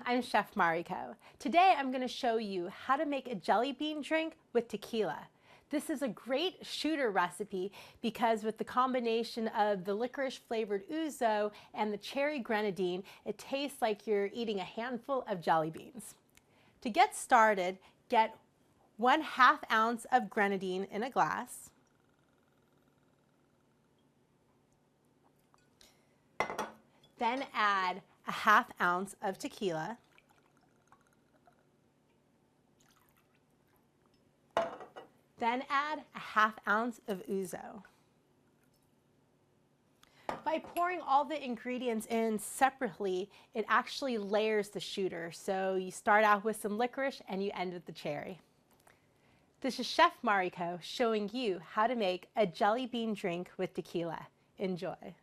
I'm Chef Mariko. Today I'm going to show you how to make a jelly bean drink with tequila. This is a great shooter recipe because with the combination of the licorice flavored ouzo and the cherry grenadine, it tastes like you're eating a handful of jelly beans. To get started, get 1/2 ounce of grenadine in a glass. Then add 1/2 ounce of tequila. Then add 1/2 ounce of ouzo. By pouring all the ingredients in separately, it actually layers the shooter. So you start out with some licorice and you end with the cherry. This is Chef Mariko showing you how to make a jelly bean drink with tequila. Enjoy.